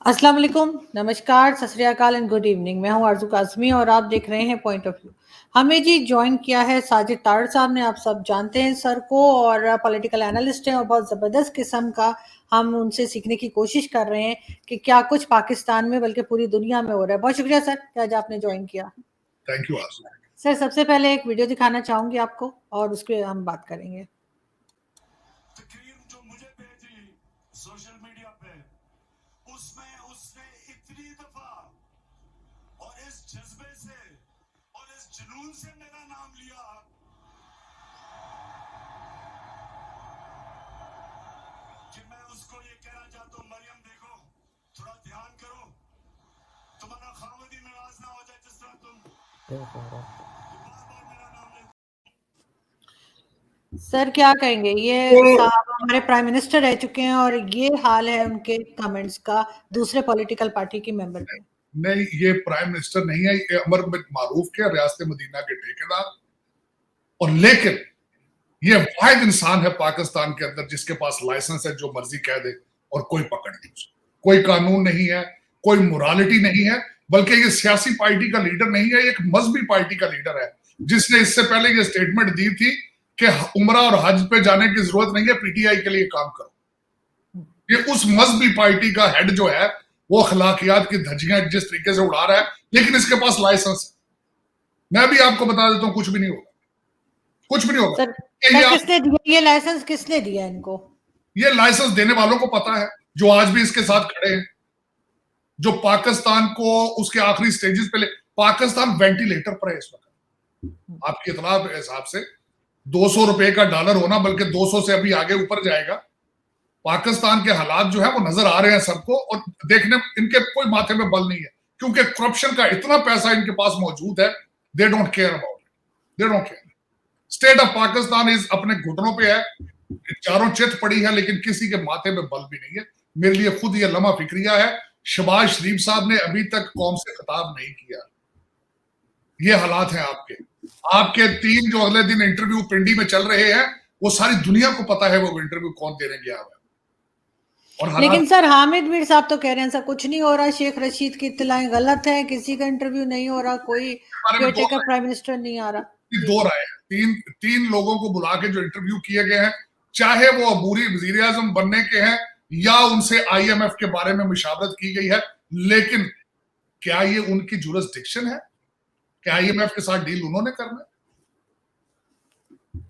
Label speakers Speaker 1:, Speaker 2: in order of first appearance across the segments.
Speaker 1: अस्सलाम वालेकुम, नमस्कार, सत श्री अकाल एंड गुड इवनिंग। मैं हूं आरज़ू काज़मी और आप देख रहे हैं पॉइंट ऑफ व्यू। हमें जी जॉइन किया है साजिद तारड़ साहब ने। आप सब जानते हैं सर को और पॉलिटिकल एनालिस्ट हैं और बहुत ज़बरदस्त किस्म का हम उनसे सीखने की कोशिश कर रहे हैं कि क्या कुछ पाकिस्तान में बल्कि पूरी दुनिया में हो रहा है। बहुत शुक्रिया सर कि आज आपने ज्वाइन किया।
Speaker 2: Thank you Arzoo.
Speaker 1: सर सबसे पहले एक वीडियो दिखाना चाहूंगी आपको और उस पर हम बात करेंगे।
Speaker 3: तकरीर जो मुझे भेजी सोशल मीडिया पे, उसमें उसने इतनी दफा और इस जज्बे से और इस जुनून से मेरा नाम लिया कि मैं उसको ये कहना चाहता हूं, मरियम देखो, थोड़ा ध्यान करो, तुम्हारा खामदी नाराज ना हो जाए जिस तरह तुम बार बार मेरा नाम लेते।
Speaker 1: सर क्या कहेंगे, ये साहब हमारे प्राइम मिनिस्टर रह चुके हैं और ये हाल है उनके कमेंट्स का दूसरे पॉलिटिकल पार्टी के मेंबर पे।
Speaker 2: नहीं, ये प्राइम मिनिस्टर नहीं है, ये अमर मारूफ के रियासत मदीना के ठेकेदार। और लेकिन ये वाहिद इंसान है पाकिस्तान के अंदर जिसके पास लाइसेंस है, जो मर्जी कह दे और कोई पकड़ नहीं, कोई कानून नहीं है, कोई मोरालिटी नहीं है, बल्कि ये सियासी पार्टी का लीडर नहीं है, एक मजहबी पार्टी का लीडर है जिसने इससे पहले ये स्टेटमेंट दी थी कि उम्रा और हज पे जाने की जरूरत नहीं है, पीटीआई के लिए काम करो। ये उस मजहबी पार्टी का हेड जो है वो अखलाकियात की धज्जियां जिस तरीके से उड़ा रहा है, लेकिन इसके पास लाइसेंस है। मैं भी आपको बता देता हूं, कुछ भी नहीं होगा, कुछ भी नहीं होगा।
Speaker 1: सर किसने दिया ये लाइसेंस, किसने दिया इनको?
Speaker 2: ये लाइसेंस देने वालों को पता है, जो आज भी इसके साथ खड़े हैं, जो पाकिस्तान को उसके आखिरी स्टेजेस पे पाकिस्तान वेंटिलेटर पर है इस वक्त। आपकी इतला के हिसाब से 200 रुपए का डॉलर होना, बल्कि 200 से अभी आगे ऊपर जाएगा। पाकिस्तान के हालात जो है वो नजर आ रहे हैं सबको, और देखने इनके कोई माथे में बल नहीं है, क्योंकि करप्शन का इतना पैसा इनके पास मौजूद है। They don't care about it, they don't care. State of Pakistan इस अपने घुटनों पे है, चारों चित पड़ी है, लेकिन किसी के माथे में बल भी नहीं है। मेरे लिए खुद ये लम्हा फिक्रिया है, शहबाज शरीफ साहब ने अभी तक कौम से खिताब नहीं किया। ये हालात हैं आपके आपके तीन जो अगले दिन इंटरव्यू पिंडी में चल रहे हैं, वो सारी दुनिया को पता है वो इंटरव्यू कौन देने गया है।
Speaker 1: लेकिन सर हामिद मीर साहब तो कह रहे हैं सर कुछ नहीं हो रहा, शेख रशीद की इत्तलाएं गलत है, किसी का इंटरव्यू नहीं हो रहा, कोई केयरटेकर प्राइम मिनिस्टर नहीं आ रहा।
Speaker 2: दो राय है, तीन लोगों को बुला के जो इंटरव्यू किए गए हैं, चाहे वो अबूरी वजीर आजम बनने के हैं या उनसे आईएमएफ के बारे में मुशावरत की गई है, लेकिन क्या ये उनकी जुरिसडिक्शन है? क्या आईएमएफ के साथ डील उन्होंने करना?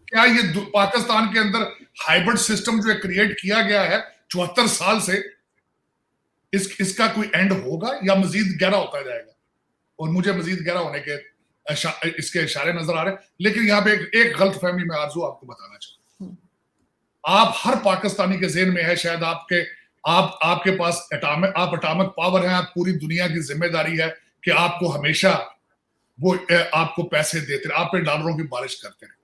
Speaker 2: क्या ये पाकिस्तान के अंदर हाइब्रिड सिस्टम जो क्रिएट किया गया है 74 साल से, इसका कोई एंड होगा या मजीद गहरा होता जाएगा? और मुझे मजीद गहरा होने के इसके इशारे नजर आ रहे हैं। लेकिन यहाँ पे एक गलत फहमी में आरज़ू आपको बताना चाहूँ। आप हर पाकिस्तानी के ज़हन में है, शायद आपके पास अटामिक पावर है, आप पूरी दुनिया की जिम्मेदारी है कि आपको हमेशा वो आपको पैसे देते रहे, आप पे डॉलरों की बारिश करते रहे।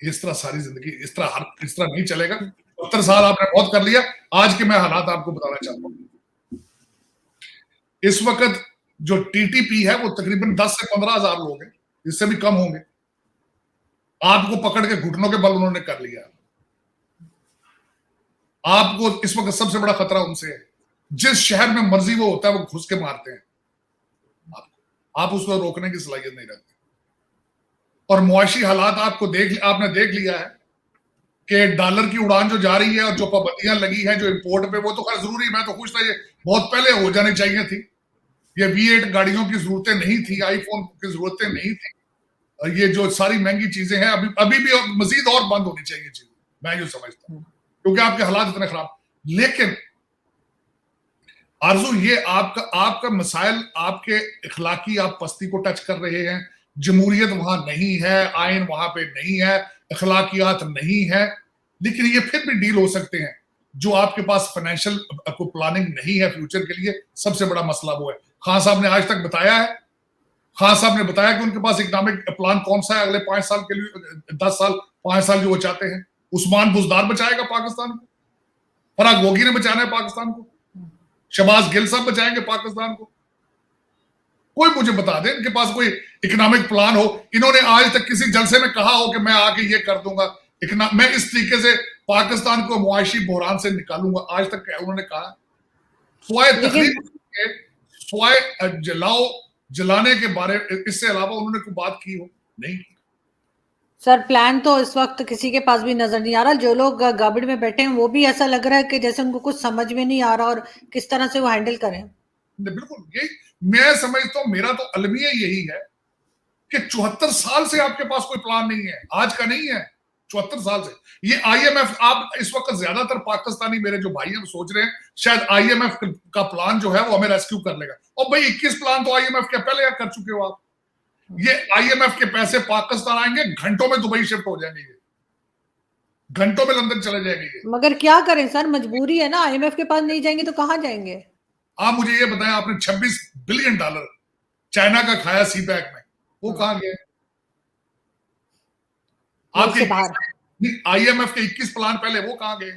Speaker 2: इस तरह सारी जिंदगी इस तरह नहीं चलेगा। 70 साल आपने बहुत कर लिया। आज के मैं हालात आपको बताना चाहता हूँ। इस वक्त जो टीटीपी है वो तकरीबन 10 से 15 हजार लोग हैं, इससे भी कम होंगे। आपको पकड़ के घुटनों के बल उन्होंने कर लिया। आपको इस वक्त सबसे बड़ा खतरा उनसे है। जिस शहर में मर्जी वो होता है वो घुस के मारते हैं आप उसको रोकने की सलाहियत नहीं रखते। और मुआशी हालात आपने देख लिया है कि डॉलर की उड़ान जो जा रही है और जो पाबंदियां लगी हैं जो इंपोर्ट पे, वो तो खैर जरूरी, मैं तो खुश था, ये बहुत पहले हो जानी चाहिए थी। ये V8 गाड़ियों की जरूरतें नहीं थी, आईफोन की जरूरतें नहीं थी, और ये जो सारी महंगी चीजें हैं अभी भी मजीद और बंद होनी चाहिए चीजें, मैं जो समझता हूँ, क्योंकि आपके हालात इतने खराब। लेकिन आरजू, ये आपका मसाइल, आपके इखलाकी आप पस्ती को टच कर रहे हैं। जमहूरियत वहां नहीं है, आइन वहां पे नहीं है, अखलाकियात नहीं है, लेकिन ये फिर भी डील हो सकते हैं। जो आपके पास फाइनेंशियल को प्लानिंग नहीं है फ्यूचर के लिए, सबसे बड़ा मसला वो है। खान साहब ने आज तक बताया है, खान साहब ने बताया कि उनके पास इकोनॉमिक प्लान कौन सा है अगले 5 साल के लिए, 10 साल 5 साल जो वो चाहते हैं। उस्मान बुजदार बचाएगा पाकिस्तान को, फराग वोगी ने बचाना है पाकिस्तान को, शहबाज गिल साहब बचाएंगे पाकिस्तान को। कोई मुझे बता दे इनके पास कोई इकोनॉमिक प्लान हो। इन्होंने आज तक किसी जलसे में कहा हो कि मैं आके ये कर दूंगा, मैं इस तरीके से पाकिस्तान को मुआशी बहरान से निकालूंगा, आज तक क्या उन्होंने कहा? स्वाय
Speaker 1: लेकिन
Speaker 2: तकलीफ के, स्वाय जलाने के बारे, इससे अलावा उन्होंने कोई बात की हो नहीं।
Speaker 1: सर प्लान तो इस वक्त किसी के पास भी नजर नहीं आ रहा। जो लोग गवर्नमेंट में बैठे हैं वो भी ऐसा लग रहा है कि जैसे उनको कुछ समझ में नहीं आ रहा और किस तरह से वो हैंडल करें।
Speaker 2: बिल्कुल यही मैं समझता हूं, मेरा तो अलमिया यही है कि 74 साल से आपके पास कोई प्लान नहीं है, आज का नहीं है, 74 साल से। ये आईएमएफ, आप इस वक्त ज्यादातर पाकिस्तानी मेरे जो भाई हैं सोच रहे हैं शायद आईएमएफ का प्लान जो है वो हमें रेस्क्यू कर लेगा। और भाई 21 प्लान तो आईएमएफ के पहले कर चुके हो आप। ये आईएमएफ के पैसे पाकिस्तान आएंगे, घंटों में दुबई शिफ्ट हो जाएंगे, घंटों में लंदन चले जाएंगे।
Speaker 1: मगर क्या करें सर, मजबूरी है ना। आईएमएफ के पास नहीं जाएंगे तो कहां जाएंगे?
Speaker 2: आप मुझे ये बताएं, आपने $26 बिलियन चाइना का खाया सीपैक में, वो कहां गए? आपके आईएमएफ के 21 प्लान पहले वो कहां गए?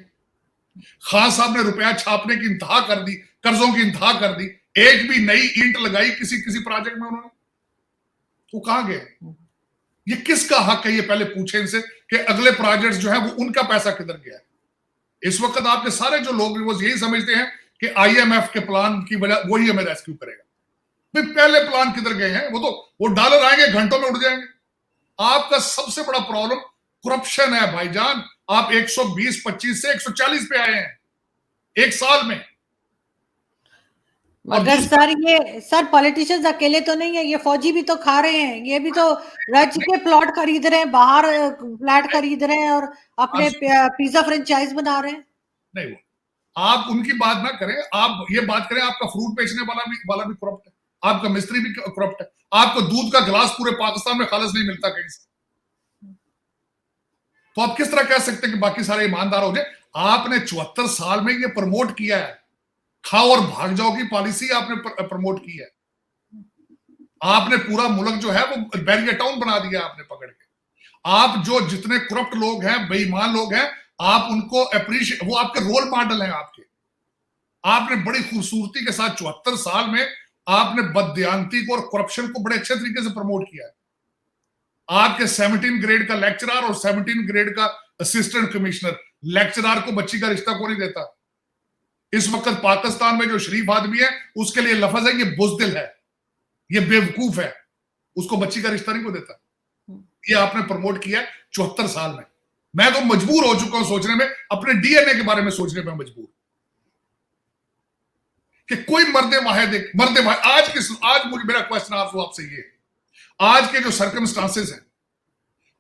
Speaker 2: खान साहब ने रुपया छापने की इंतहा कर दी, कर्जों की इंतहा कर दी, एक भी नई ईंट लगाई किसी प्रोजेक्ट में उन्होंने, वो कहां गए? ये किसका हक है? ये पहले पूछे इनसे कि अगले प्रोजेक्ट्स जो है वो उनका पैसा किधर गया है। इस वक्त आपके सारे जो लोग वो यही समझते हैं कि आईएमएफ के प्लान की वजह वही हमें रेस्क्यू करेगा। भाई पहले प्लान किधर गए हैं? वो डॉलर आएंगे घंटों में उड़ जाएंगे। आपका सबसे बड़ा प्रॉब्लम करप्शन है भाईजान। आप 120-25 से 140 पे आए हैं एक साल में।
Speaker 1: मगर सर पॉलिटिशियंस अकेले तो नहीं है, ये फौजी भी तो खा रहे हैं। ये भी तो राज्य के प्लॉट खरीद रहे हैं, बाहर फ्लैट खरीद रहे हैं और अपने पिज्जा फ्रेंचाइज बना रहे हैं।
Speaker 2: नहीं, वो आप उनकी बात ना करें, आप ये बात करें आपका फ्रूट बेचने वाला भी करप्ट है, आपका मिस्त्री भी करप्ट है, आपको दूध का गिलास पूरे पाकिस्तान में खालिस नहीं मिलता कहीं से। तो आप किस तरह कह सकते हैं कि बाकी सारे ईमानदार हो जाए? आपने 74 साल में ये प्रमोट किया है, खाओ और भाग जाओ की पॉलिसी आपने प्रमोट की है। आपने पूरा मुल्क जो है वो बैरियर टाउन बना दिया आपने पकड़ के। आप जो जितने करप्ट लोग हैं, बेईमान लोग हैं, आप उनको अप्रिशिएट, वो आपके रोल मॉडल हैं आपके। आपने बड़ी खूबसूरती के साथ 74 साल में आपने बददियानती को और करप्शन को बड़े अच्छे तरीके से प्रमोट किया है। आपके 17 ग्रेड का लेक्चरर और 17 ग्रेड का असिस्टेंट कमिश्नर, लेक्चरर को बच्ची का रिश्ता क्यों नहीं देता? इस वक्त पाकिस्तान में जो शरीफ आदमी है उसके लिए लफ्ज है ये बुज़दिल है, ये बेवकूफ है, उसको बच्ची का रिश्ता नहीं को देता। ये आपने प्रमोट किया 74 साल में। मैं तो मजबूर हो चुका हूं सोचने में, अपने डीएनए के बारे में सोचने में मजबूर कि कोई मर्दे आज मुझे मेरा क्वेश्चन आपसे ये, आज के जो सर्कमस्टांसेस हैं,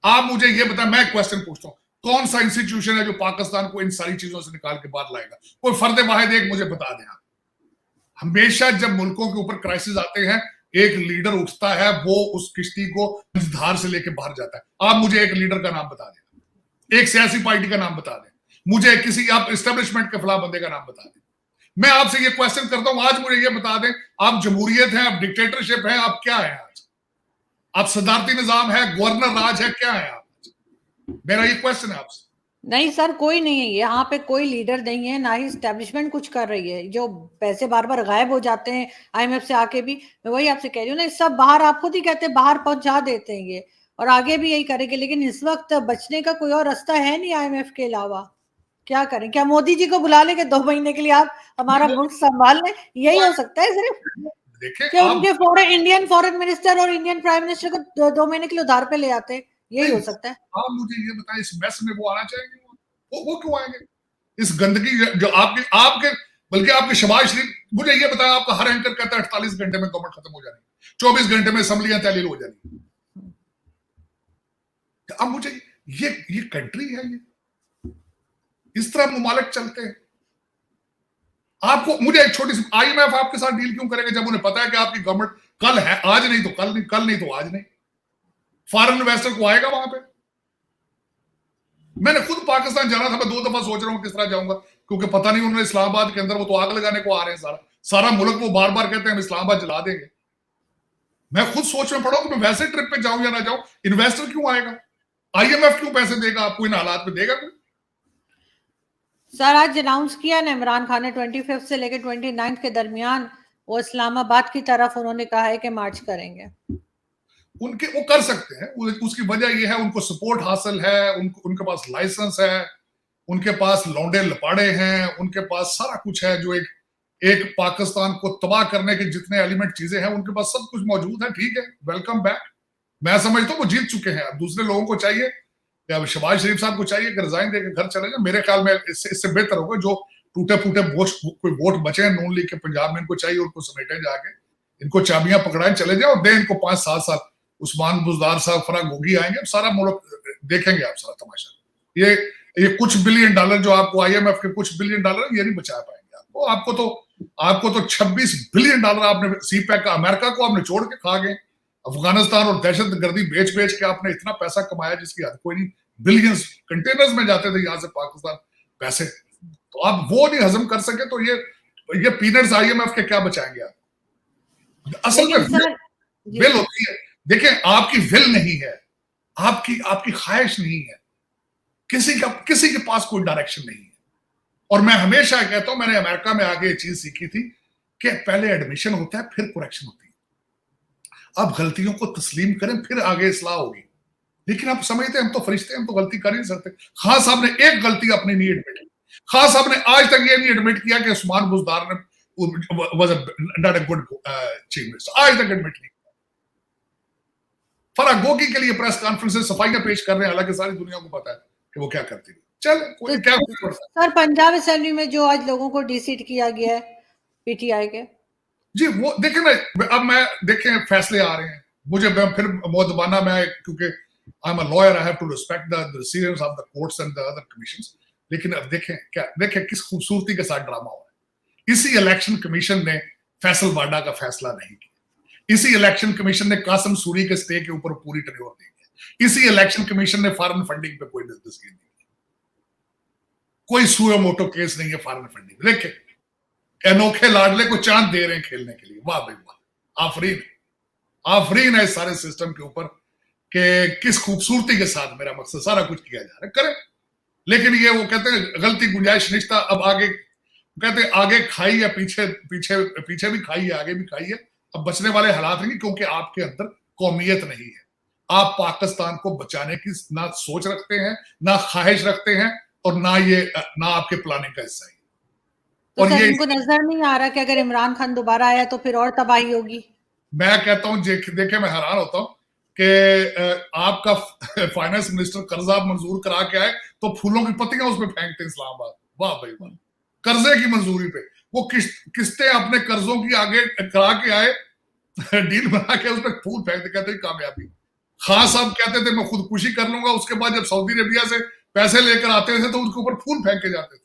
Speaker 2: आप मुझे ये बताएं, मैं क्वेश्चन पूछता हूं, कौन सा इंस्टीट्यूशन है जो पाकिस्तान को इन सारी चीजों से निकाल के बाहर लाएगा? कोई फर्द वाहिद एक मुझे बता दें आप। हमेशा जब मुल्कों के ऊपर क्राइसिस आते हैं, एक लीडर उठता है, वो उस किश्ती को धार से लेके बाहर जाता है। आप मुझे एक लीडर का नाम बता दें, एक सियासी पार्टी का नाम बता दें, मुझे किसी आप इस्टेब्लिशमेंट के खिलाफ बंदे का नाम बता दें। मैं आपसे ये क्वेश्चन करता हूं, आज मुझे ये बता दें, आप जमहूरियत हैं, आप डिक्टेटरशिप है, आप क्या है आज? आप सदारती निजाम है, गवर्नर राज है, क्या है आप? मेरा ये क्वेश्चन है आपसे।
Speaker 1: नहीं सर, कोई नहीं है यहाँ पे, कोई लीडर नहीं है, ना ही एस्टेब्लिशमेंट कुछ कर रही है। जो पैसे बार बार गायब हो जाते हैं आईएमएफ से आके भी, मैं वही आपसे कह रही हूँ ना, सब बाहर, आप खुद ही कहते हैं बाहर पहुंचा देते हैं ये, और आगे भी यही करेंगे। लेकिन इस वक्त बचने का कोई और रास्ता है नहीं आईएमएफ के अलावा। क्या करें? क्या मोदी जी को बुला लेंगे 2 महीने के लिए, आप हमारा मुल्क संभाल लें? यही हो सकता है सिर्फ।
Speaker 2: देखिए,
Speaker 1: उनके इंडियन फॉरेन मिनिस्टर और इंडियन प्राइम मिनिस्टर को 2 महीने के लिए उधार पे ले आते हैं, यही हो सकता है।
Speaker 2: आप मुझे ये बताएं, इस मैस में वो आना चाहेंगे? वो क्यों आएंगे? इस गंदगी जो आपके बल्कि आपके शहबाज शरीफ, मुझे ये बताया, आपका हर एंकर कहता है 48 घंटे में गवर्नमेंट खत्म हो जानी, 24 घंटे में असम्बलियां तहलील हो जानी। अब मुझे ये कंट्री है, ये इस तरह ममालिक चलते हैं। आपको मुझे एक छोटी सी, आईएमएफ आपके साथ डील क्यों करेगा जब उन्हें पता है कि आपकी गवर्नमेंट कल है, आज नहीं तो कल नहीं, कल नहीं तो आज नहीं। फॉरेन इन्वेस्टर को आएगा वहां पे? मैंने खुद पाकिस्तान जाना था, मैं 2 दफा सोच रहा हूं किस तरह जाऊंगा, क्योंकि पता नहीं उन्होंने इस्लामाबाद के अंदर वो तो आग लगाने को आ रहे हैं, सारा मुल्क वो बार बार कहते हैं हम इस्लामाबाद जला देंगे। मैं खुद सोच में पड़ा कि मैं वैसे ट्रिप पे जाऊं या ना जाऊं, इन्वेस्टर क्यों आएगा? आईएमएफ क्यों पैसे देगा आपको इन हालात में? देगा कोई?
Speaker 1: सर आज अनाउंस किया ना इमरान खान ने, 25 से लेकर 29 के दरमियान वो इस्लामाबाद की तरफ उन्होंने कहा है कि मार्च करेंगे।
Speaker 2: वो कर सकते हैं, उसकी वजह यह है उनको सपोर्ट हासिल है, उनके पास लाइसेंस है, उनके पास लौंडे लपाड़े हैं, उनके पास सारा कुछ है जो एक एक पाकिस्तान को तबाह करने के जितने एलिमेंट चीजें हैं उनके पास सब कुछ मौजूद है, ठीक है, वेलकम बैक। मैं समझता हूँ वो जीत चुके हैं। अब दूसरे लोगों को चाहिए, या शहबाज शरीफ साहब को चाहिए कि रिजाइन देकर घर चले जाए। मेरे ख्याल में इससे बेहतर होगा जो टूटे फूटे कोई वोट बचे हैं नून लीग के पंजाब में, इनको चाहिए उनको समेटे जाके, इनको चाबियां पकड़ाएं, चले जाए और दे इनको 5-7 साल। उस्मान बुजदार साहब, फराग गोगी आएंगे, सारा मुल्क देखेंगे आप सारा तमाशा। ये कुछ बिलियन डॉलर जो आपको IMF के कुछ बिलियन डॉलर ये नहीं बचा पाएंगे आपको। आपको तो 26 बिलियन डॉलर आपने CPEC का, अमेरिका को आपने छोड़ के खा गए। अफगानिस्तान और दहशतगर्दी बेच बेच के आपने इतना पैसा कमाया जिसकी हद कोई नहीं। बिलियंस कंटेनर्स में जाते थे यहाँ से पाकिस्तान पैसे, तो आप वो नहीं हजम कर सके तो ये पीनट्स IMF के क्या बचाएंगे आप। असल में विल होती है। देखिए, आपकी विल नहीं है, आपकी ख्वाहिश नहीं है, किसी के पास कोई डायरेक्शन नहीं है। और मैं हमेशा कहता हूं, मैंने अमेरिका में आके ये चीज सीखी थी कि पहले एडमिशन होता है फिर करेक्शन होती है। आप गलतियों को तस्लीम करें फिर आगे इस्लाह होगी। लेकिन आप समझते हैं हम तो फरिश्ते, हम तो गलती कर ही नहीं सकते। खान साहब ने एक गलती अपनी नहीं एडमिट की। खान साहब ने आज तक ये नहीं एडमिट किया कि उस्मान बुजदार ने was not a good chief minister, आज तक एडमिट नहीं। फराग गोगी के लिए प्रेस कॉन्फ्रेंस सफाइयां पेश कर रहे हैं, हालांकि सारी दुनिया को पता है कि वो क्या करती है। चल कोई क्या
Speaker 1: सर, पंजाब असेंबली में जो आज लोगों को डिसीट किया गया है PTI के,
Speaker 2: जी वो देखें ना, अब मैं देखें फैसले आ रहे हैं। मुझे फिर मुअद्दबाना, मैं क्योंकि I am a lawyer, I have to respect the decisions of the courts and the other commissions. लेकिन अब देखें किस खूबसूरती के साथ ड्रामा हो रहा है। इसी इलेक्शन कमीशन ने फैसल वाडा का फैसला नहीं किया। इसी इलेक्शन कमीशन ने कासिम सूरी के स्टे के ऊपर पूरी टर्न्योर दी है। इसी इलेक्शन कमीशन ने फॉरेन फंडिंग पे कोई डिसीजन नहीं किया। कोई सुयो मोटो केस नहीं है फॉरेन फंडिंग। देखें, अनोखे लाडले को चांद दे रहे हैं खेलने के लिए। वाह भाई वाह, आफरीन है इस सारे सिस्टम के ऊपर कि किस खूबसूरती के साथ मेरा मकसद सारा कुछ किया जा रहा है। करें, लेकिन ये वो कहते हैं गलती गुंजाइश निश्ता। अब आगे कहते हैं आगे खाई या पीछे भी खाई है, आगे भी खाई है। अब बचने वाले हालात नहीं, क्योंकि आपके अंदर कौमियत नहीं है। आप पाकिस्तान को बचाने की ना सोच रखते हैं, ना ख्वाहिश रखते हैं, और ना आपके प्लानिंग का हिस्सा है।
Speaker 1: तो और ये इनको नजर नहीं आ रहा कि अगर इमरान खान दोबारा आया तो फिर और तबाही होगी। मैं
Speaker 2: कहता हूं, देखे मैं हैरान होता हूं कि आपका फाइनेंस मिनिस्टर कर्जा मंजूर करा के आए तो फूलों की पत्तियां उसमें फेंकते इस्लामाबाद। वाह भाई वाह, कर्जे की मंजूरी पे वो किस्तें अपने कर्जों की आगे करा के आए, डील बना के उसमें फूल फेंकते, कहते कामयाबी। खान साहब कहते थे मैं खुदकुशी कर लूंगा, उसके बाद जब सऊदी अरेबिया से पैसे लेकर आते थे तो उसके ऊपर फूल फेंक के जाते थे।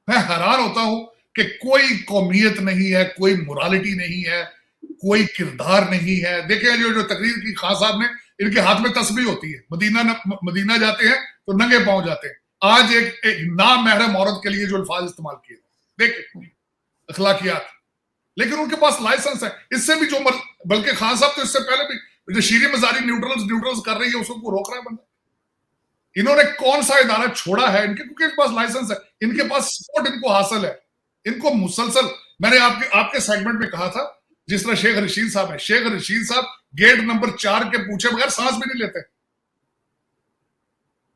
Speaker 2: मैं हैरान होता हूं कि कोई कौमियत नहीं है, कोई मोरालिटी नहीं है, कोई किरदार नहीं है। देखिए जो तकरीर की खान साहब ने, इनके हाथ में तस्बीह होती है, मदीना जाते हैं तो नंगे पांव जाते हैं। आज एक नामहरम औरत के लिए जो अल्फाज इस्तेमाल किए, देखिए अखलाकियात, लेकिन उनके पास लाइसेंस है। इससे भी जो बल्कि खान साहब तो इससे पहले भी जो शीरी मजारी न्यूट्रल्स कर रही है उसको रोक रहा है बंदा। इन्होंने कौन सा इदारा छोड़ा है इनके, क्योंकि इनके पास लाइसेंस है, इनके पास सपोर्ट इनको हासिल है। इनको मुसलसल, मैंने आपके सेगमेंट में कहा था, जिस तरह शेख रशीद साहब है, शेख रशीद साहब गेट नंबर 4 के पूछे बगैर सांस भी नहीं लेते।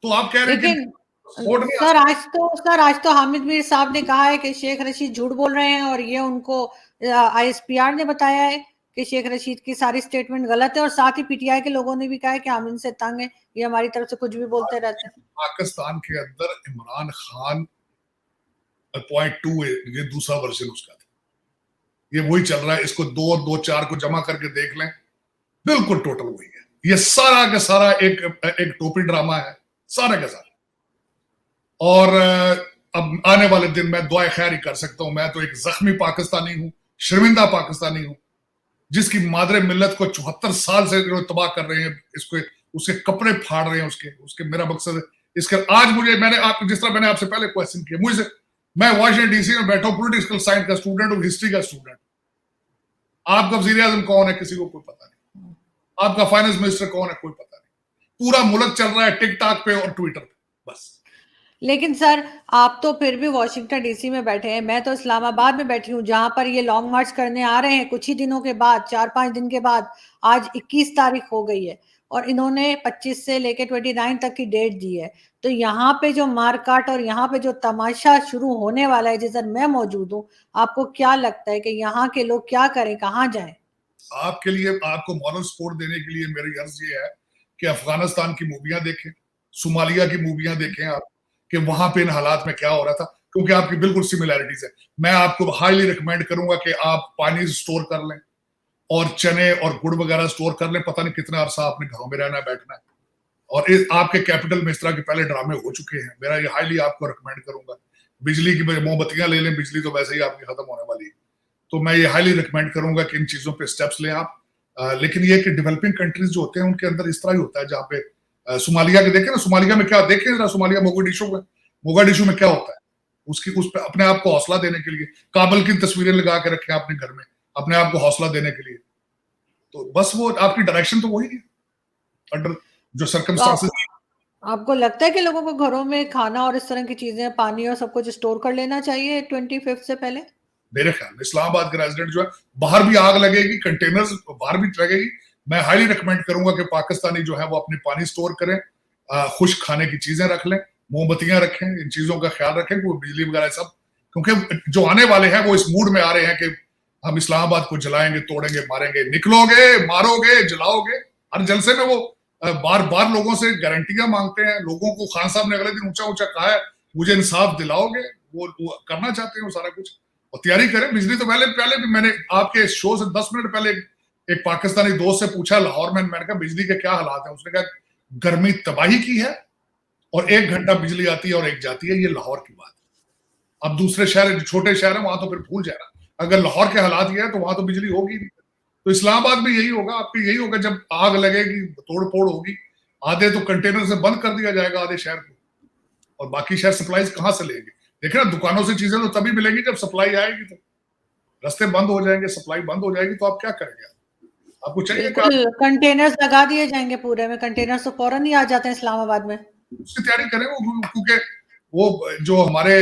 Speaker 2: तो आप कह रहे हैं
Speaker 1: सर आज तो हामिद मीर साहब ने कहा है कि शेख रशीद झूठ बोल रहे हैं, और ये उनको ISPR ने बताया है कि शेख रशीद की सारी स्टेटमेंट गलत है। और साथ ही PTI के लोगों ने भी कहा है कि हम इनसे तंग है, ये हमारी तरफ से कुछ भी बोलते रहते हैं।
Speaker 2: पाकिस्तान के अंदर इमरान खान .2 है, ये दूसरा वर्जन उसका था, ये वही चल रहा है। इसको 2 और 2 4 को जमा करके देख लें, बिल्कुल टोटल वही है। ये सारा का सारा एक टोपी ड्रामा है, सारा का सारा। और अब आने वाले दिन मैं दुआ खैर ही कर सकता हूं। मैं तो एक जख्मी पाकिस्तानी हूं, शर्मिंदा पाकिस्तानी हूं, जिसकी मादरे मिल्लत को 74 साल से तबाह कर रहे हैं, इसको उसके कपड़े फाड़ रहे हैं, उसके मेरा मकसद इसके आज मैंने जिस तरह मैंने आपसे पहले क्वेश्चन किया, मुझे मैं वाशिंगटन DC में बैठा हूं, पॉलिटिकल साइंस का स्टूडेंट हूं, हिस्ट्री का स्टूडेंट। आपका वजीर आजम कौन है किसी को कोई पता नहीं, आपका फाइनेंस मिनिस्टर कौन है कोई पता नहीं। पूरा मुल्क चल रहा है टिकटॉक पे और ट्विटर पे बस।
Speaker 1: लेकिन सर आप तो फिर भी वाशिंगटन DC में बैठे हैं, मैं तो इस्लामाबाद में बैठी हूँ, जहां पर ये लॉन्ग मार्च करने आ रहे हैं कुछ ही दिनों के बाद, 4-5 दिन के बाद। आज 21 तारीख हो गई है और इन्होंने 25 से लेके 29 तक की डेट दी है। तो यहाँ पे जो मारकाट और यहाँ पे जो तमाशा शुरू होने वाला है, जिस दिन मैं मौजूद हूँ, आपको क्या लगता है कि यहाँ के लोग क्या करें, कहाँ जाएं?
Speaker 2: आपके लिए, आपको मॉरल सपोर्ट देने के लिए मेरी अर्ज ये है कि अफगानिस्तान की मूवियां देखें, सोमालिया की मूवियां देखें आप, कि वहां पे इन हालात में क्या हो रहा था, क्योंकि आपकी बिल्कुल सिमिलैरिटीज है। मैं आपको हाईली रिकमेंड करूंगा कि आप पानी स्टोर कर लें और चने और गुड़ वगैरह स्टोर कर लें। पता नहीं कितना अरसा आपने घरों में रहना है, बैठना है, और आपके कैपिटल में इस तरह के पहले ड्रामे हो चुके हैं। मेरा ये हाईली आपको रिकमेंड करूंगा। बिजली की मोमबत्तियां ले लें, बिजली तो वैसे ही आपकी खत्म होने वाली है, तो मैं ये हाईली रिकमेंड करूंगा कि इन चीजों पे स्टेप्स लें आप। लेकिन ये कि डेवलपिंग कंट्रीज जो होते हैं उनके अंदर इस तरह ही होता है, जहाँ पे सोमालिया के देखें ना, सोमालिया में क्या देखें जरा, सोमालिया मोगाडिशु में क्या होता है, उसकी उस पर अपने आप को हौसला देने के लिए काबल की तस्वीरें लगा के रखें अपने घर में, अपने आप को हौसला देने के लिए। तो बस वो आपकी डायरेक्शन तो वही है अंडर जो सर्कमस्टांसेस।
Speaker 1: आपको लगता है कि लोगों को घरों में खाना और इस तरह की चीजें, पानी और सब कुछ स्टोर कर लेना चाहिए 25 से पहले?
Speaker 2: मेरे ख्याल में इस्लामाबाद के रेजिडेंट जो है, बाहर भी आग लगेगी, कंटेनर्स बाहर भी लगेगी, मैं हाईली रिकमेंड करूंगा कि पाकिस्तानी जो है वो अपनी पानी स्टोर करें, खुश खाने की चीजें रख लें, मोमबत्तियां रखें, इन चीजों का ख्याल रखें कि वो बिजली वगैरह सब, क्योंकि जो आने वाले हैं वो इस मूड में आ रहे हैं कि हम इस्लामाबाद को जलाएंगे, तोड़ेंगे, मारेंगे, निकलोगे, मारोगे, जलाओगे। हर जलसे में वो बार बार लोगों से गारंटियां मांगते हैं। लोगों को खान साहब ने अगले दिन ऊंचा ऊंचा कहा है, मुझे इंसाफ दिलाओगे। वो करना चाहते हैं वो सारा कुछ, और तैयारी करें। बिजली तो पहले भी मैंने आपके शो से 10 मिनट पहले एक पाकिस्तानी दोस्त से पूछा लाहौर में, मैंने कहा बिजली के क्या हालात है, उसने कहा गर्मी तबाही की है और 1 घंटा बिजली आती है और एक जाती है, ये लाहौर की बात है। अब दूसरे शहर, छोटे शहर है, वहां तो फिर भूल जाना। अगर लाहौर के हालात ये है तो वहां तो बिजली होगी नहीं। तो इस्लामाबाद में यही होगा, आपकी यही होगा, जब आग लगेगी, तोड़ फोड़ होगी, आधे तो कंटेनर से बंद कर दिया जाएगा आधे शहर को, और बाकी शहर सप्लाईज कहां से लेंगे? देखिए ना, दुकानों से चीजें तो तभी मिलेंगी जब सप्लाई आएगी, तो रास्ते बंद हो जाएंगे, सप्लाई बंद हो जाएगी, तो आप क्या करेंगे? आपको चाहिए
Speaker 1: बिल्कुल, कंटेनर्स लगा दिए जाएंगे पूरे में, कंटेनर्स तो फौरन ही आ जाते हैं इस्लामाबाद में।
Speaker 2: उसकी तैयारी करें वो, क्योंकि वो जो हमारे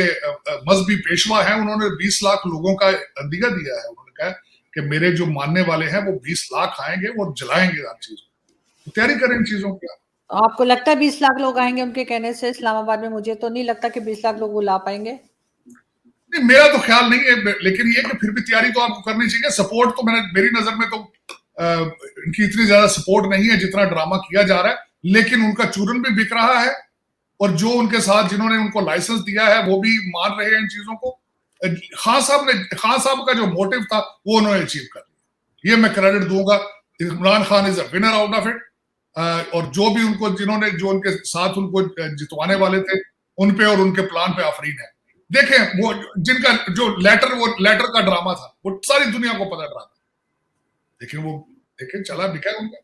Speaker 2: मजहबी पेशवा हैं, उन्होंने 20 लाख लोगों का अंदिया दिया है। उन्होंने कहा कि मेरे जो मानने वाले हैं वो 20 लाख आएंगे, वो जलाएंगे हर चीज। तो तैयारी करें इन चीजों की।
Speaker 1: आपको लगता है 20 लाख लोग आएंगे उनके कहने से इस्लामाबाद में? मुझे तो नहीं लगता कि 20 लाख लोग वो ला पाएंगे।
Speaker 2: नहीं, मेरा तो ख्याल नहीं है, लेकिन ये कि फिर भी तैयारी तो आपको करनी चाहिए। सपोर्ट तो मेरी नजर में तो इनकी इतनी ज्यादा सपोर्ट नहीं है जितना ड्रामा किया जा रहा है, लेकिन उनका चूरन भी बिक रहा है, और जो उनके साथ जिन्होंने उनको लाइसेंस दिया है वो भी मान रहे हैं इन चीजों को। खान साहब का जो मोटिव था वो उन्होंने अचीव कर लिया, ये मैं क्रेडिट दूंगा। Imran Khan is a winner out of it, और जो भी उनको, जिन्होंने, जो उनके साथ उनको जितवाने वाले थे, उन पे और उनके प्लान पे आफरीन है। देखें, वो जिनका जो लेटर का ड्रामा था, वो सारी दुनिया को पता ड्रामा, देखें चला बिका उनका।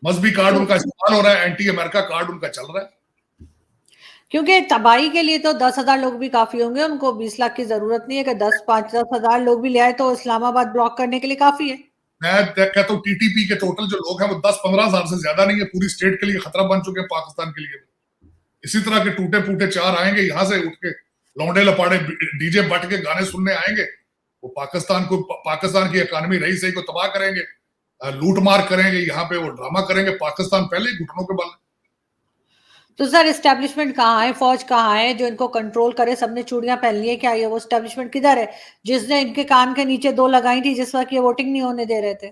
Speaker 2: मजहबी कार्ड उनका इस्तेमाल हो रहा है, एंटी अमेरिका कार्ड उनका चल रहा है।
Speaker 1: क्योंकि तबाही के लिए तो 10,000 लोग भी काफी होंगे, उनको 20 लाख की जरूरत नहीं है कि 10,000 लोग भी ले आए तो इस्लामाबाद ब्लॉक करने के लिए काफी है।
Speaker 2: मैं कहता हूँ टीटीपी के टोटल जो लोग हैं वो 10-15 हजार से ज्यादा नहीं है, पूरी स्टेट के लिए खतरा बन चुके हैं, पाकिस्तान के लिए। इसी तरह के टूटे फूटे 4 आएंगे यहाँ से उठ के, लौंडे लपाड़े डीजे बट के गाने सुनने आएंगे, वो पाकिस्तान की इकोनॉमी रही सही को तबाह करेंगे, लूट मार करेंगे, यहाँ पे वो ड्रामा करेंगे। पाकिस्तान पहले ही घुटनों के बल।
Speaker 1: तो सर, एस्टेब्लिशमेंट कहाँ है, फौज कहाँ है जो इनको कंट्रोल करे? सबने चूड़ियां पहन ली है क्या? ये वो एस्टेब्लिशमेंट किधर है जिसने इनके कान के नीचे 2 लगाई थी जिस वक्त ये वोटिंग नहीं होने दे रहे थे?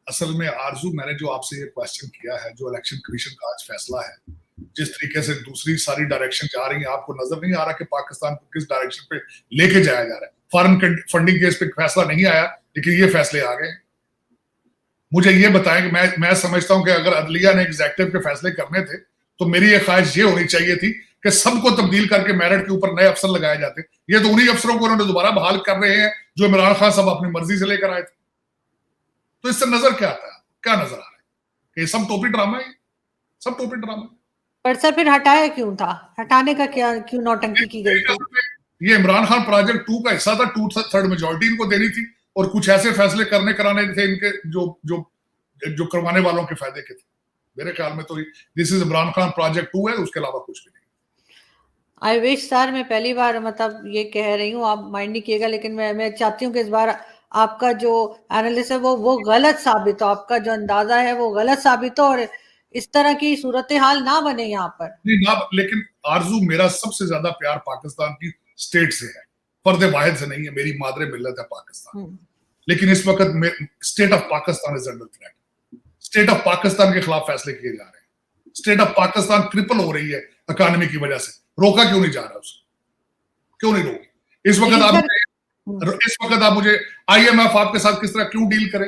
Speaker 2: असल में आरजू, मैंने जो आपसे ये क्वेश्चन किया है, जो इलेक्शन कमीशन का आज फैसला है, जिस तरीके से दूसरी सारी डायरेक्शन जा रही है, आपको नजर नहीं आ रहा कि पाकिस्तान को किस डायरेक्शन पे लेके जाया जा रहा है? फॉरेन फंडिंग केस पे फैसला नहीं आया, लेकिन ये फैसले आ गए। मुझे ये बताएं कि मैं समझता हूं कि अगर अदलिया ने एग्जीक्यूटिव के फैसले करने थे तो मेरी ये ख्वाहिश ये होनी चाहिए थी कि सबको तब्दील करके मेरिट के ऊपर नए अफसर लगाए जाते। ये तो उन्हीं अफसरों को उन्होंने दोबारा बहाल कर रहे हैं जो इमरान खान साहब अपनी मर्जी से लेकर आए थे। तो इससे नजर क्या आता है, क्या नजर आ रहा है कि सब टोपी ड्रामा है, सब टोपी ड्रामा।
Speaker 1: पर सर, फिर हटाया क्यों था? हटाने का क्या, क्यों नौटंकी की गई थी?
Speaker 2: ये इमरान खान प्रोजेक्ट 2 का हिस्सा था, 2/3 मेजोरिटी इनको देनी थी, और कुछ ऐसे फैसले कराने थे इनके जो करवाने वालों के फायदे के थे। मेरे ख्याल में तो this is Imran Khan project 2 है, उसके अलावा कुछ भी नहीं।
Speaker 1: आई विश सर, मैं पहली बार मतलब ये कह रही हूँ, आप माइंड नहीं किएगा, लेकिन मैं चाहती हूँ कि इस बार आपका जो एनालिसिस है वो गलत साबित हो, आपका जो अंदाजा है वो गलत साबित हो और इस तरह की सूरत हाल ना बने यहाँ पर।
Speaker 2: नहीं ना, लेकिन आरजू, मेरा सबसे ज्यादा प्यार पाकिस्तान की स्टेट से है, फर्द वाहिद से नहीं है। मेरी मादरे मिल्लत है पाकिस्तान, लेकिन इस वक्त state of Pakistan is under threat. State of Pakistan के खिलाफ फैसले किए जा रहे हैं। स्टेट ऑफ पाकिस्तान क्रिपल हो रही है इकोनॉमी की वजह से। रोका क्यों नहीं जा रहा उसको? क्यों नहीं रोकी? इस वक्त आप मुझे IMF आपके साथ किस तरह क्यों डील करे?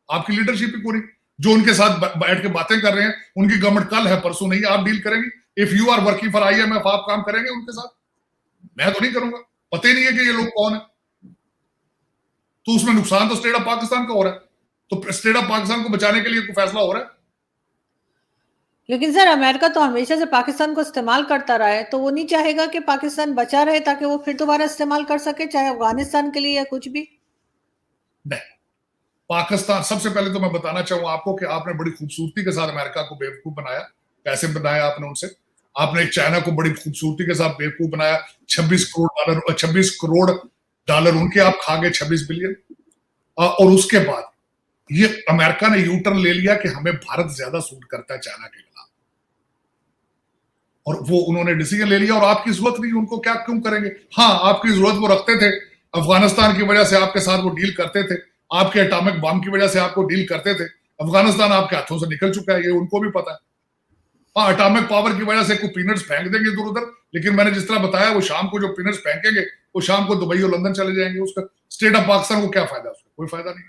Speaker 2: आपकी लीडरशिप ही पूरी, जो उनके साथ बैठ के बातें कर रहे हैं, उनकी गवर्नमेंट कल है परसों नहीं, आप डील करेंगे। If you are working for IMF, आप काम करेंगे उनके साथ? मैं तो नहीं करूंगा, पता ही नहीं है कि ये लोग कौन है। तो उसमें नुकसान तो स्टेट ऑफ पाकिस्तान का हो रहा है। तो स्टेट ऑफ पाकिस्तान को बचाने के लिए कोई फैसला हो रहा है?
Speaker 1: लेकिन सर अमेरिका तो हमेशा से पाकिस्तान को इस्तेमाल करता रहा है, तो वो नहीं चाहेगा कि पाकिस्तान बचा रहे ताकि वो फिर दोबारा इस्तेमाल कर सके, चाहे अफगानिस्तान के लिए या कुछ भी?
Speaker 2: नहीं, पाकिस्तान, सबसे पहले तो मैं बताना चाहूंगा आपको कि आपने बड़ी खूबसूरती के साथ अमेरिका को बेवकूफ बनाया। कैसे बनाया आपने उनसे? आपने एक चाइना को बड़ी खूबसूरती के साथ बेवकूफ बनाया। 26 करोड़ डॉलर उनके आप खा गए, 26 बिलियन। और उसके बाद ये अमेरिका ने यू टर्न ले लिया कि हमें भारत ज्यादा सूट करता है चाइना के खिलाफ, और वो उन्होंने डिसीजन ले लिया। और आपकी जरूरत नहीं, उनको क्या क्यों करेंगे? हाँ, आपकी जरूरत वो रखते थे, अफगानिस्तान की वजह से आपके साथ वो डील करते थे, आपके एटॉमिक बम की वजह से आपको डील करते थे। अफगानिस्तान आपके हाथों से निकल चुका है, ये उनको भी पता है। हाँ, एटॉमिक पावर की वजह से कोई पीनट्स फेंक देंगे इधर उधर, लेकिन मैंने जिस तरह बताया, वो शाम को जो पीनट्स फेंकेंगे वो शाम को दुबई और लंदन चले जाएंगे। उसका स्टेट ऑफ पाकिस्तान को क्या फायदा? उसका कोई फायदा नहीं।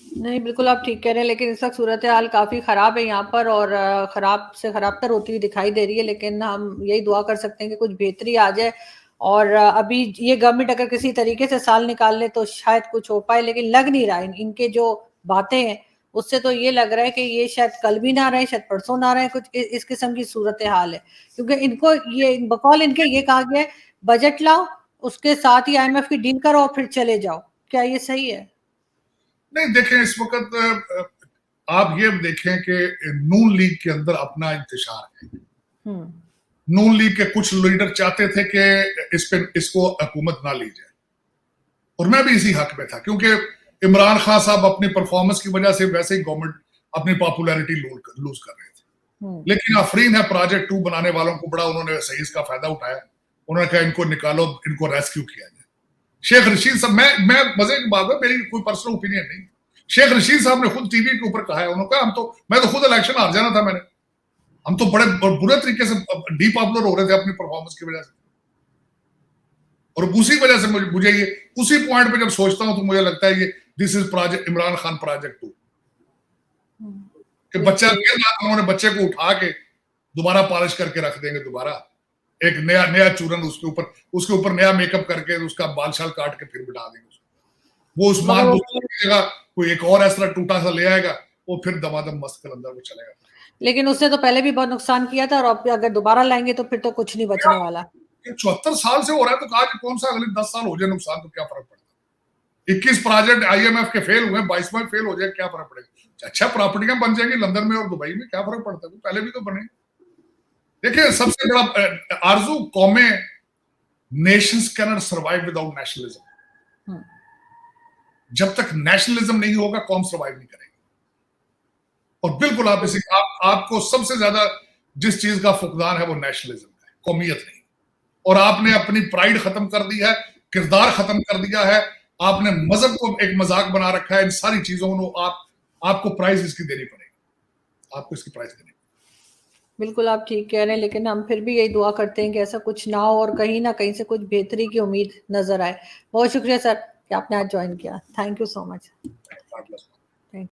Speaker 1: नहीं, बिल्कुल आप ठीक कह रहे हैं, लेकिन इस वक्त सूरत हाल काफ़ी ख़राब है यहाँ पर और ख़राब से ख़राबतर होती हुई दिखाई दे रही है। लेकिन हम यही दुआ कर सकते हैं कि कुछ बेहतरी आ जाए और अभी ये गवर्नमेंट अगर किसी तरीके से साल निकाल ले तो शायद कुछ हो पाए, लेकिन लग नहीं रहा है। इनके जो बातें हैं उससे तो ये लग रहा है कि ये शायद कल भी ना रहे, शायद परसों ना रहे, कुछ इस किस्म की सूरत हाल है। क्योंकि इनको ये बकौल इनके ये कहा गया है, बजट लाओ, उसके साथ ही IMF की डील करो और फिर चले जाओ। क्या ये सही है?
Speaker 2: नहीं, देखें, इस वक्त आप ये देखें कि नून लीग के अंदर अपना इंतशार है। नून लीग के कुछ लीडर चाहते थे कि इसको हुकूमत ना ली जाए, और मैं भी इसी हक में था, क्योंकि इमरान खान साहब अपनी परफॉर्मेंस की वजह से वैसे ही गवर्नमेंट अपनी पॉपुलैरिटी लूज कर रहे थे। लेकिन आफरीन है प्रोजेक्ट 2 बनाने वालों को, बड़ा उन्होंने सही इसका फायदा उठाया। उन्होंने कहा इनको निकालो, इनको रेस्क्यू किया जाए। शेख रशीद साहब, मैं मजे की बात है, मेरी कोई पर्सनल ओपिनियन नहीं, शेख रशीद साहब ने खुद टीवी के ऊपर कहा है, उन्होंने कहा मैं तो खुद इलेक्शन हार जाना था, हम तो बड़े बुरे तरीके से डीपॉपुलर हो रहे थे अपनी परफॉर्मेंस की वजह से। और उसी वजह से मुझे ये उसी पॉइंट पे जब सोचता हूं तो मुझे लगता है ये this is project Imran Khan project 2 कि बच्चा गिर रहा, उन्होंने बच्चे को उठा के दोबारा पॉलिश करके रख देंगे, दोबारा एक नया चूरन उसके ऊपर नया मेकअप करके उसका बाल शाल काट के फिर बिठा देंगे। वो उस्मान की जगह कोई एक और ऐसा टूटा सा ले आएगा, वो फिर दमादम मस्त कलंदर में चलेगा।
Speaker 1: लेकिन उससे तो पहले भी बहुत नुकसान किया था, और अब अगर दोबारा लाएंगे तो फिर तो कुछ नहीं बचने वाला।
Speaker 2: 74 साल से हो रहा है, तो आज कौन सा अगले 10 साल हो जाए नुकसान तो क्या फर्क पड़ता है? 21 प्रोजेक्ट IMF के फेल हुए, 22वां फेल हो जाए, क्या फर्क पड़ेगा? अच्छा, प्रॉपर्टियां बन जाएंगी लंदन में और दुबई में, क्या फर्क पड़ता है? पहले भी तो बने। देखिए, सबसे बड़ा आरजू कौमें, nations can not survive without nationalism. जब तक नेशनलिज्म नहीं होगा, कौम सर्वाइव नहीं करेगी। और बिल्कुल आपको सबसे ज्यादा जिस चीज का फुकदान है वो नेशनलिज्म है, कौमियत नहीं। और आपने अपनी प्राइड खत्म कर दी है, किरदार खत्म कर दिया है, आपने मजहब को एक मजाक बना रखा है। इन सारी चीजों को आपको प्राइस इसकी देनी पड़ेगी, आपको इसकी प्राइस देनी।
Speaker 1: बिल्कुल आप ठीक कह रहे हैं, लेकिन हम फिर भी यही दुआ करते हैं कि ऐसा कुछ ना हो और कहीं ना कहीं से कुछ बेहतरी की उम्मीद नजर आए। बहुत शुक्रिया सर कि आपने आज ज्वाइन किया। Thank you so much.